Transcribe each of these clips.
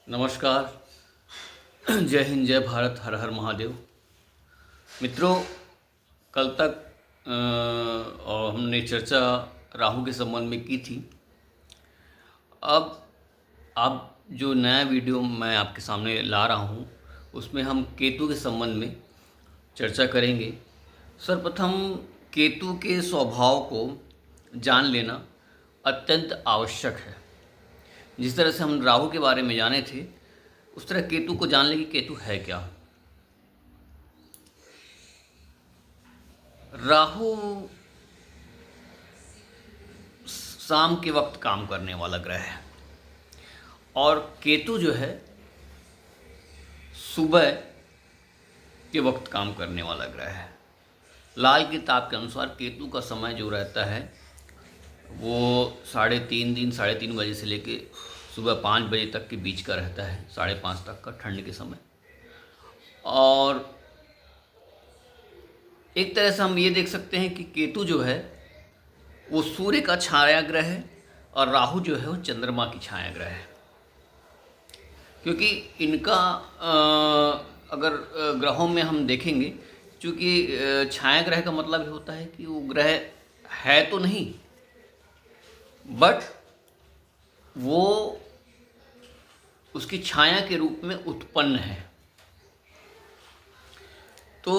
नमस्कार। जय हिंद, जय भारत, हर हर महादेव। मित्रों, कल तक और हमने चर्चा राहु के संबंध में की थी। अब जो नया वीडियो मैं आपके सामने ला रहा हूँ उसमें हम केतु के संबंध में चर्चा करेंगे। सर्वप्रथम केतु के स्वभाव को जान लेना अत्यंत आवश्यक है। जिस तरह से हम राहु के बारे में जाने थे उस तरह केतु को जान लें कि केतु है क्या। राहु शाम के वक्त काम करने वाला ग्रह है और केतु जो है सुबह के वक्त काम करने वाला ग्रह है। लाल किताब के अनुसार केतु का समय जो रहता है वो 3:30 बजे से लेके सुबह 5 बजे तक के बीच का रहता है, 5:30 तक का ठंड के समय। और एक तरह से हम ये देख सकते हैं कि केतु जो है वो सूर्य का छाया ग्रह है और राहु जो है वो चंद्रमा की छाया ग्रह है। क्योंकि इनका अगर ग्रहों में हम देखेंगे, चूँकि छाया ग्रह का मतलब ये होता है कि वो ग्रह है तो नहीं, बट वो उसकी छाया के रूप में उत्पन्न है। तो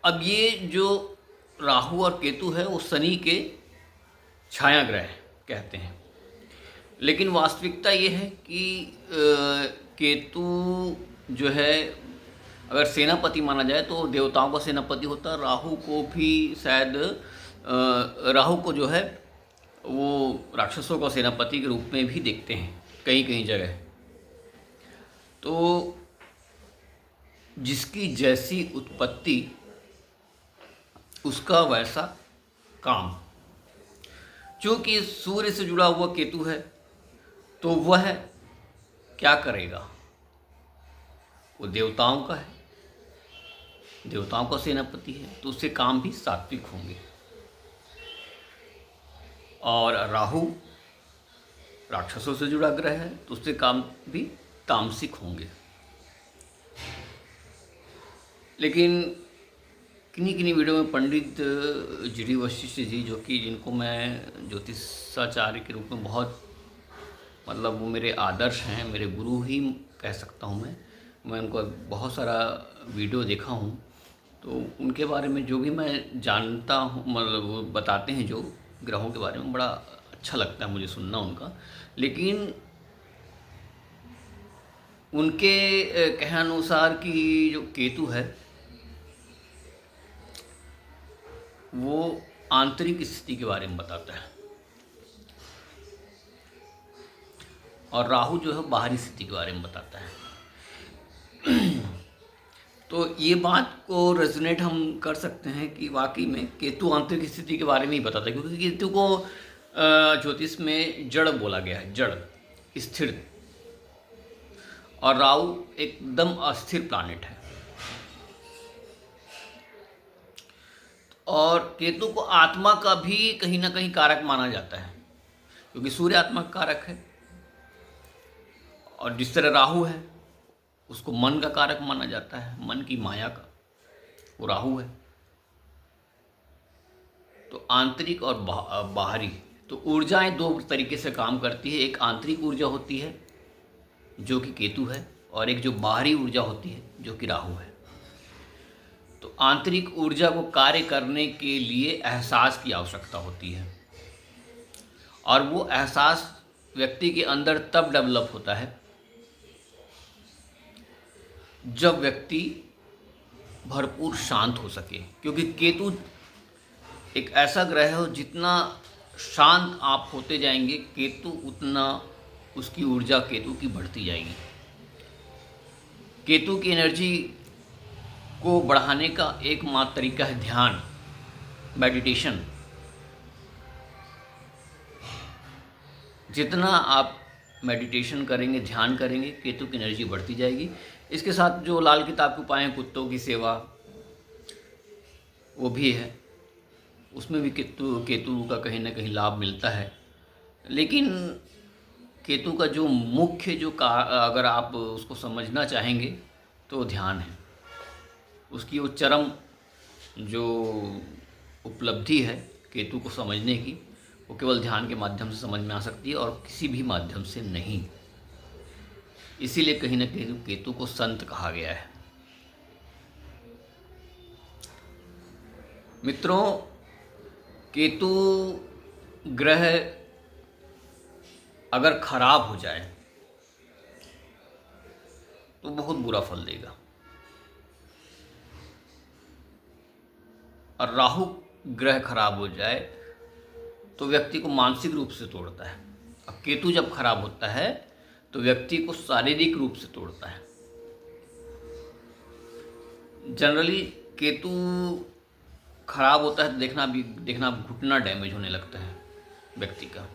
अब ये जो राहु और केतु है वो शनि के छाया ग्रह कहते हैं। लेकिन वास्तविकता ये है कि केतु जो है अगर सेनापति माना जाए तो देवताओं का सेनापति होता है। राहु को भी शायद राहु को जो है वो राक्षसों का सेनापति के रूप में भी देखते हैं कहीं कहीं जगह। तो जिसकी जैसी उत्पत्ति उसका वैसा काम। चूँकि सूर्य से जुड़ा हुआ केतु है तो वह क्या करेगा, वो देवताओं का है, देवताओं का सेनापति है, तो उससे काम भी सात्विक होंगे। और राहु राक्षसों से जुड़ा ग्रह है तो उससे काम भी तामसिक होंगे। लेकिन किन्हीं किन्हीं वीडियो में पंडित जी वशिष्ठ जी, जो कि जिनको मैं ज्योतिषाचार्य के रूप में बहुत मतलब वो मेरे आदर्श हैं, मेरे गुरु ही कह सकता हूँ मैं उनको बहुत सारा वीडियो देखा हूँ। तो उनके बारे में जो भी मैं जानता हूँ, मतलब वो बताते हैं जो ग्रहों के बारे में, बड़ा अच्छा लगता है मुझे सुनना उनका। लेकिन उनके कहानुसार कि जो केतु है वो आंतरिक स्थिति के बारे में बताता है और राहु जो है बाहरी स्थिति के बारे में बताता है। तो ये बात को रेजोनेट हम कर सकते हैं कि वाकई में केतु आंतरिक स्थिति के बारे में ही बताता है। क्योंकि केतु को ज्योतिष में जड़ बोला गया है, जड़, स्थिर, और राहु एकदम अस्थिर प्लैनेट है। और केतु को आत्मा का भी कहीं ना कहीं कारक माना जाता है, क्योंकि सूर्य आत्मा का कारक है। और जिस तरह राहु है उसको मन का कारक माना जाता है, मन की माया का, वो राहु है। तो आंतरिक और बाहरी, तो ऊर्जाएं दो तरीके से काम करती है। एक आंतरिक ऊर्जा होती है जो कि केतु है, और एक जो बाहरी ऊर्जा होती है जो कि राहु है। तो आंतरिक ऊर्जा को कार्य करने के लिए एहसास की आवश्यकता होती है, और वो एहसास व्यक्ति के अंदर तब डेवलप होता है जब व्यक्ति भरपूर शांत हो सके। क्योंकि केतु एक ऐसा ग्रह है, जितना शांत आप होते जाएंगे केतु उतना उसकी ऊर्जा केतु की बढ़ती जाएगी। केतु की एनर्जी को बढ़ाने का एकमात्र तरीका है ध्यान, मेडिटेशन। जितना आप मेडिटेशन करेंगे, ध्यान करेंगे, केतु की एनर्जी बढ़ती जाएगी। इसके साथ जो लाल किताब के उपाय हैं, कुत्तों की सेवा, वो भी है, उसमें भी केतु का कहीं ना कहीं लाभ मिलता है। लेकिन केतु का जो मुख्य जो का अगर आप उसको समझना चाहेंगे तो ध्यान है। उसकी वो चरम जो उपलब्धि है केतु को समझने की, वो केवल ध्यान के माध्यम से समझ में आ सकती है और किसी भी माध्यम से नहीं। इसीलिए कहीं ना कहीं केतु को संत कहा गया है। मित्रों, केतु ग्रह अगर खराब हो जाए तो बहुत बुरा फल देगा, और राहु ग्रह खराब हो जाए तो व्यक्ति को मानसिक रूप से तोड़ता है। अब केतु जब खराब होता है तो व्यक्ति को शारीरिक रूप से तोड़ता है। जनरली केतु खराब होता है तो देखना घुटना डैमेज होने लगता है, व्यक्ति का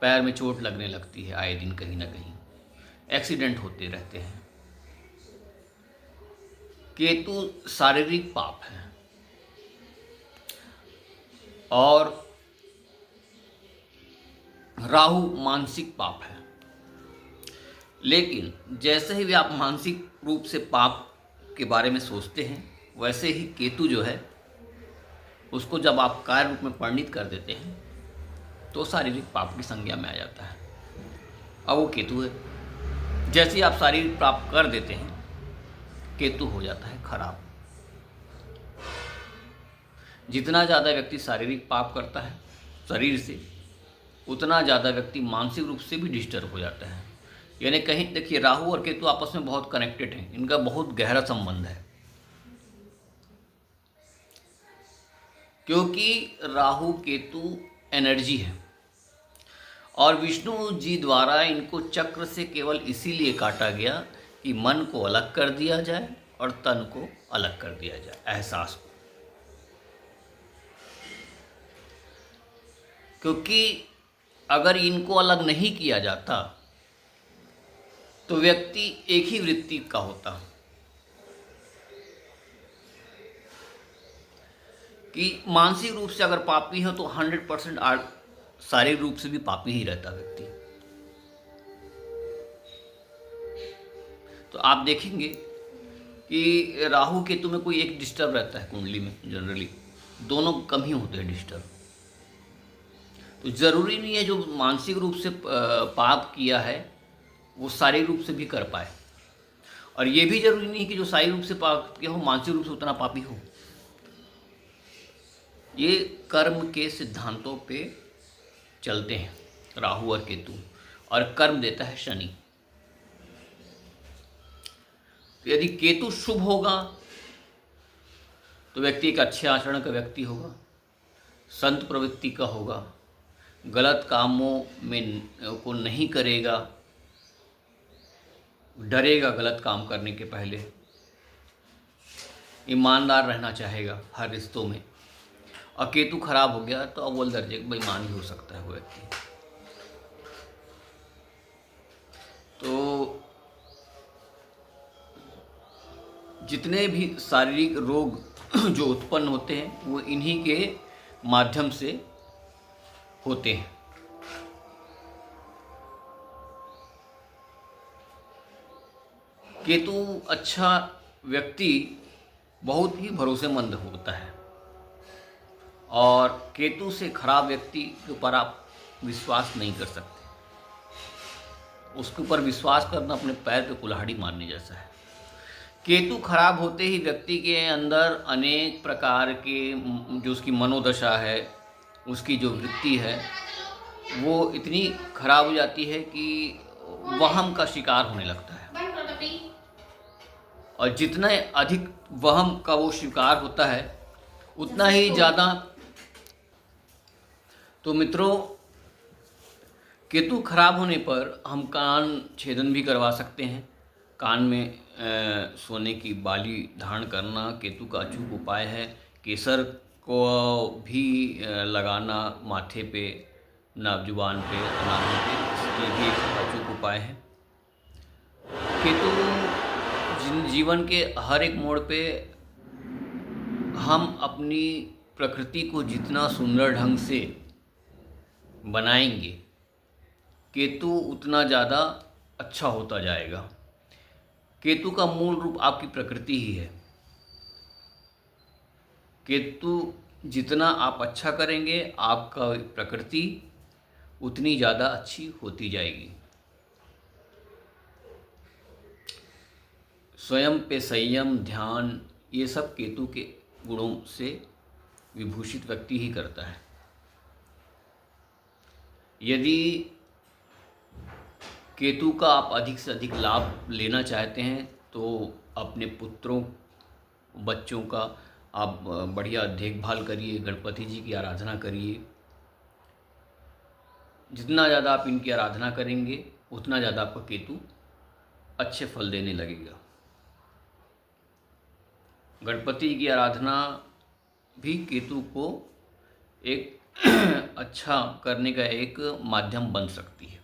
पैर में चोट लगने लगती है, आए दिन कहीं ना कहीं एक्सीडेंट होते रहते हैं। केतु शारीरिक पाप है और राहु मानसिक पाप है। लेकिन जैसे ही भी आप मानसिक रूप से पाप के बारे में सोचते हैं, वैसे ही केतु जो है उसको जब आप कार्य रूप में परिणित कर देते हैं तो शारीरिक पाप की संज्ञा में आ जाता है। अब वो केतु है। जैसे ही आप शारीरिक पाप कर देते हैं, केतु हो जाता है खराब। जितना ज़्यादा व्यक्ति शारीरिक पाप करता है शरीर से, उतना ज़्यादा व्यक्ति मानसिक रूप से भी डिस्टर्ब हो जाता है। यानी कहीं देखिए, राहु और केतु आपस में बहुत कनेक्टेड हैं, इनका बहुत गहरा संबंध है। क्योंकि राहु केतु एनर्जी है और विष्णु जी द्वारा इनको चक्र से केवल इसीलिए काटा गया कि मन को अलग कर दिया जाए और तन को अलग कर दिया जाए, एहसास को। क्योंकि अगर इनको अलग नहीं किया जाता तो व्यक्ति एक ही वृत्ति का होता, कि मानसिक रूप से अगर पापी हो तो 100% शारीरिक रूप से भी पापी ही रहता व्यक्ति। तो आप देखेंगे कि राहु केतु में कोई एक डिस्टर्ब रहता है कुंडली में, जनरली दोनों कम ही होते हैं डिस्टर्ब। तो जरूरी नहीं है जो मानसिक रूप से पाप किया है वो शारीरिक रूप से भी कर पाए, और ये भी जरूरी नहीं कि जो शारीरिक रूप से पाप किया हो मानसिक रूप से उतना पापी हो। ये कर्म के सिद्धांतों पे चलते हैं राहु और केतु, और कर्म देता है शनि। तो यदि केतु शुभ होगा तो व्यक्ति एक अच्छे आचरण का व्यक्ति होगा, संत प्रवृत्ति का होगा, गलत कामों में को नहीं करेगा, डरेगा गलत काम करने के पहले, ईमानदार रहना चाहेगा हर रिश्तों में। और केतु खराब हो गया तो अव्वल दर्जे का बेईमान भी हो सकता है वो व्यक्ति। तो जितने भी शारीरिक रोग जो उत्पन्न होते हैं वो इन्हीं के माध्यम से होते हैं। केतु अच्छा व्यक्ति बहुत ही भरोसेमंद होता है, और केतु से खराब व्यक्ति के ऊपर आप विश्वास नहीं कर सकते। उसके ऊपर विश्वास करना अपने पैर पे कुल्हाड़ी मारने जैसा है। केतु खराब होते ही व्यक्ति के अंदर अनेक प्रकार के जो उसकी मनोदशा है, उसकी जो वृत्ति है, वो इतनी खराब हो जाती है कि वहम का शिकार होने लगता है। और जितना अधिक वहम का वो शिकार होता है उतना ही ज़्यादा। तो मित्रों, केतु खराब होने पर हम कान छेदन भी करवा सकते हैं। कान में सोने की बाली धारण करना केतु का अचूक उपाय है। केसर को भी लगाना माथे पे, नाक जुबान पे, नाभि पे, ये भी एक अचूक उपाय है। केतु जीवन के हर एक मोड़ पे हम अपनी प्रकृति को जितना सुंदर ढंग से बनाएंगे, केतु उतना ज़्यादा अच्छा होता जाएगा। केतु का मूल रूप आपकी प्रकृति ही है। केतु जितना आप अच्छा करेंगे, आपका प्रकृति उतनी ज़्यादा अच्छी होती जाएगी। स्वयं पे संयम, ध्यान, ये सब केतु के गुणों से विभूषित व्यक्ति ही करता है। यदि केतु का आप अधिक से अधिक लाभ लेना चाहते हैं तो अपने पुत्रों, बच्चों का आप बढ़िया देखभाल करिए, गणपति जी की आराधना करिए। जितना ज़्यादा आप इनकी आराधना करेंगे उतना ज़्यादा आपका केतु अच्छे फल देने लगेगा। गणपति की आराधना भी केतु को एक अच्छा करने का एक माध्यम बन सकती है।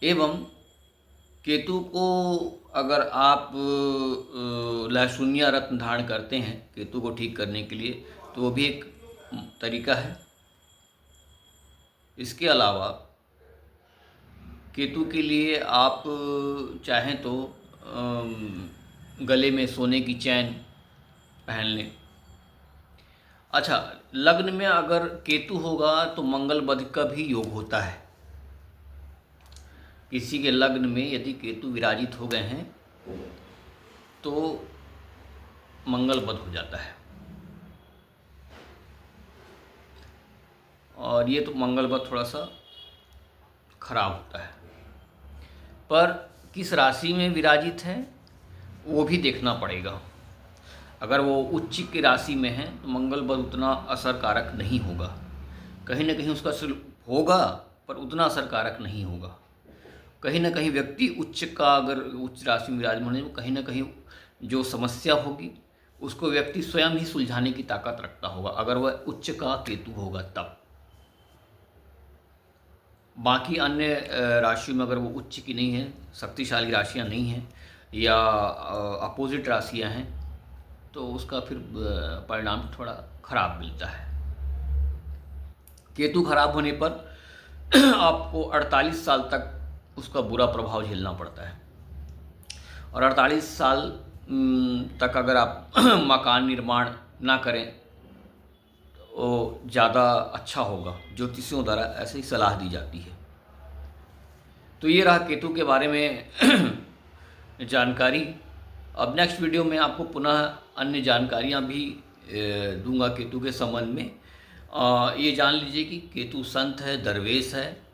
एवं केतु को अगर आप लहसुनिया रत्न धारण करते हैं केतु को ठीक करने के लिए, तो वो भी एक तरीका है। इसके अलावा केतु के लिए आप चाहें तो गले में सोने की चैन पहन लें। अच्छा, लग्न में अगर केतु होगा तो मंगल वध का भी योग होता है। किसी के लग्न में यदि केतु विराजित हो गए हैं तो मंगल वध हो जाता है। और ये तो मंगल वध थोड़ा सा खराब होता है, पर किस राशि में विराजित है वो भी देखना पड़ेगा। अगर वो उच्च की राशि में है तो मंगल वध उतना असरकारक नहीं होगा। कहीं ना कहीं उसका असर होगा पर उतना असरकारक नहीं होगा। कहीं ना कहीं व्यक्ति उच्च का अगर उच्च राशि में विराजमान है, कहीं ना कहीं जो समस्या होगी उसको व्यक्ति स्वयं ही सुलझाने की ताकत रखता होगा, अगर वह उच्च का केतु होगा तब। बाकी अन्य राशियों में अगर वो उच्च की नहीं है, शक्तिशाली राशियां नहीं हैं या अपोजिट राशियां हैं, तो उसका फिर परिणाम थोड़ा खराब मिलता है। केतु खराब होने पर आपको 48 साल तक उसका बुरा प्रभाव झेलना पड़ता है। और 48 साल तक अगर आप मकान निर्माण ना करें तो ज़्यादा अच्छा होगा। ज्योतिषियों द्वारा ऐसे ही सलाह दी जाती है। तो ये रहा केतु के बारे में जानकारी। अब नेक्स्ट वीडियो में आपको पुनः अन्य जानकारियाँ भी दूंगा केतु के संबंध में। ये जान लीजिए कि केतु संत है, दरवेश है,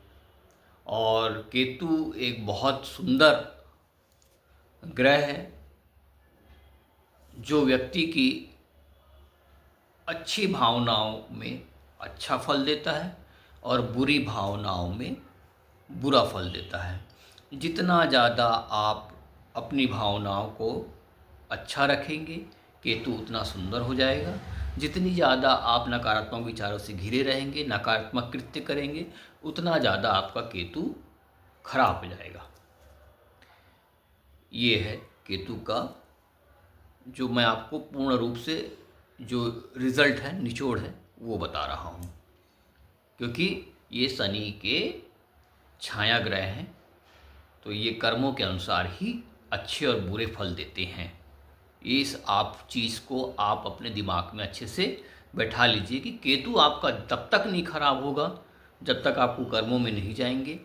और केतु एक बहुत सुंदर ग्रह है जो व्यक्ति की अच्छी भावनाओं में अच्छा फल देता है और बुरी भावनाओं में बुरा फल देता है। जितना ज़्यादा आप अपनी भावनाओं को अच्छा रखेंगे केतु उतना सुंदर हो जाएगा। जितनी ज़्यादा आप नकारात्मक विचारों से घिरे रहेंगे, नकारात्मक कृत्य करेंगे, उतना ज़्यादा आपका केतु खराब हो जाएगा। ये है केतु का जो मैं आपको पूर्ण रूप से जो रिज़ल्ट है, निचोड़ है, वो बता रहा हूँ। क्योंकि ये शनि के छाया ग्रह हैं तो ये कर्मों के अनुसार ही अच्छे और बुरे फल देते हैं। इस आप चीज़ को आप अपने दिमाग में अच्छे से बैठा लीजिए कि केतु आपका तब तक नहीं खराब होगा जब तक आप कुकर्मों में नहीं जाएंगे,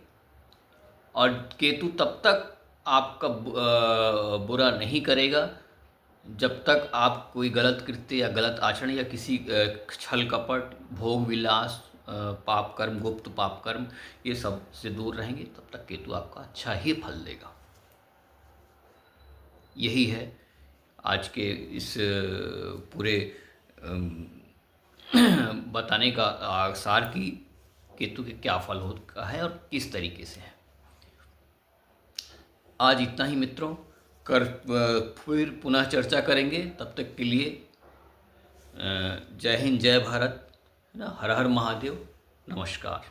और केतु तब तक आपका बुरा नहीं करेगा जब तक आप कोई गलत कृत्य या गलत आचरण या किसी छल कपट, भोग विलास, पाप कर्म, गुप्त पाप कर्म, ये सब से दूर रहेंगे, तब तक केतु आपका अच्छा ही फल देगा। यही है आज के इस पूरे बताने का सार की केतु के क्या फल होता है और किस तरीके से है। आज इतना ही मित्रों, फिर पुनः चर्चा करेंगे। तब तक के लिए जय हिंद, जय भारत, हर हर महादेव, नमस्कार।